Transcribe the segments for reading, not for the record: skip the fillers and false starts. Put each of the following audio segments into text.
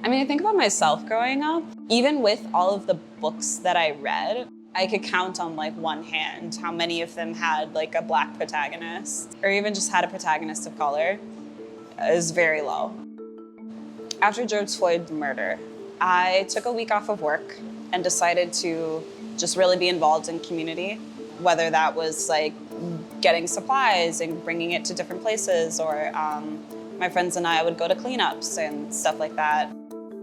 I mean, I think about myself growing up, even with all of the books that I read, I could count on like one hand how many of them had like a Black protagonist or even just had a protagonist of color. It was very low. After George Floyd's murder, I took a week off of work and decided to just really be involved in community, whether that was like getting supplies and bringing it to different places, or my friends and I would go to cleanups and stuff like that.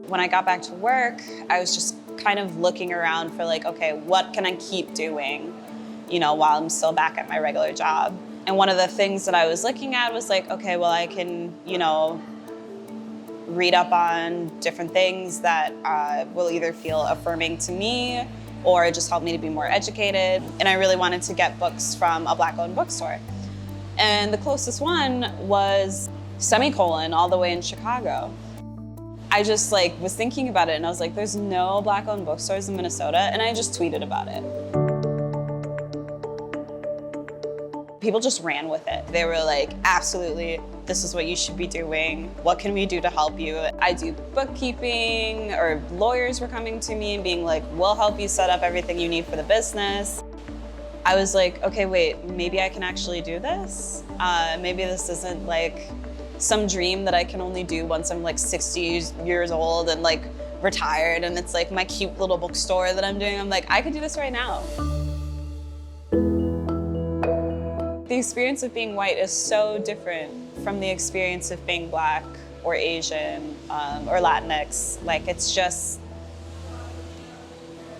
When I got back to work, I was just kind of looking around for like, okay, what can I keep doing, while I'm still back at my regular job? And one of the things that I was looking at was like, okay, well, I can, read up on different things that will either feel affirming to me or just help me to be more educated. And I really wanted to get books from a Black-owned bookstore. And the closest one was Semicolon, all the way in Chicago. I just was thinking about it and I was like, there's no Black-owned bookstores in Minnesota, and I just tweeted about it. People just ran with it. They were like, absolutely, this is what you should be doing. What can we do to help you? I do bookkeeping, or lawyers were coming to me and being like, we'll help you set up everything you need for the business. I was like, okay, wait, maybe I can actually do this? Maybe this isn't like some dream that I can only do once I'm like 60 years old and like retired, and it's like my cute little bookstore that I'm doing. I'm like, I could do this right now. The experience of being white is so different from the experience of being Black or Asian or Latinx. Like, it's just,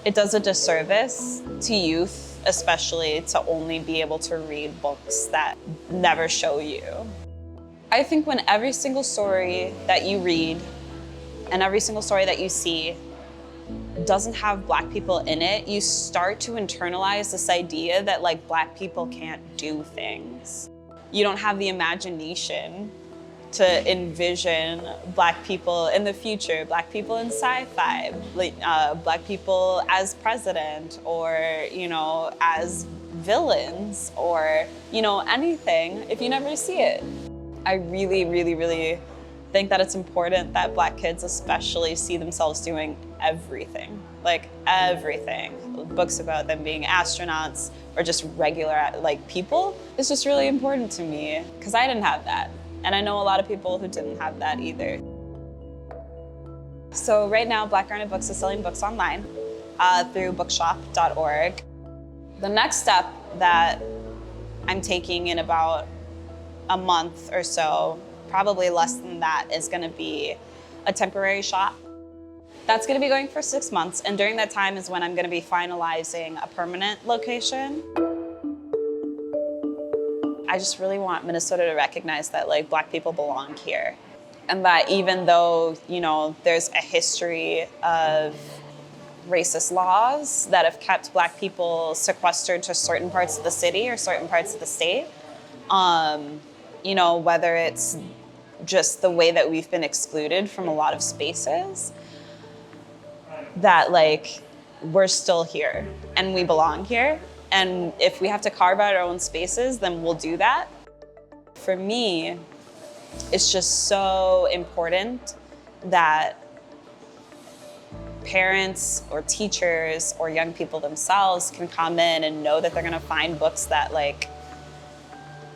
it does a disservice to youth, especially, to only be able to read books that never show you. I think when every single story that you read and every single story that you see doesn't have Black people in it, you start to internalize this idea that like Black people can't do things. You don't have the imagination to envision Black people in the future, Black people in sci-fi, Black people as president, or as villains, or anything if you never see it. I really, really, really think that it's important that Black kids especially see themselves doing everything, like everything. Books about them being astronauts or just regular people is just really important to me, because I didn't have that. And I know a lot of people who didn't have that either. So right now, Black Garnet Books is selling books online through bookshop.org. The next step that I'm taking in about a month or so, probably less than that, is gonna be a temporary shop. That's gonna be going for 6 months, and during that time is when I'm gonna be finalizing a permanent location. I just really want Minnesota to recognize that Black people belong here, and that even though there's a history of racist laws that have kept Black people sequestered to certain parts of the city or certain parts of the state, whether it's just the way that we've been excluded from a lot of spaces, that we're still here and we belong here. And if we have to carve out our own spaces, then we'll do that. For me, it's just so important that parents or teachers or young people themselves can come in and know that they're gonna find books that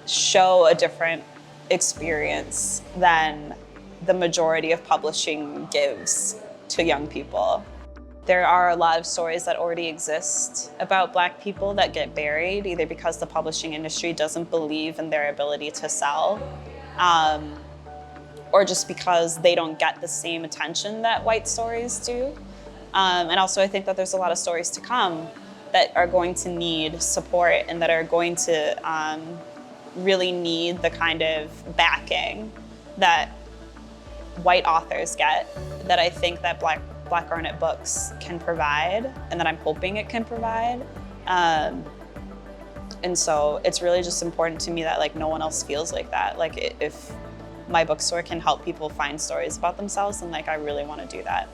show a different experience than the majority of publishing gives to young people. There are a lot of stories that already exist about Black people that get buried, either because the publishing industry doesn't believe in their ability to sell, or just because they don't get the same attention that white stories do. And also I think that there's a lot of stories to come that are going to need support and that are going to really need the kind of backing that white authors get, that I think that Black Garnet Books can provide, and that I'm hoping it can provide. And so it's really just important to me that no one else feels like that. If my bookstore can help people find stories about themselves, then I really want to do that.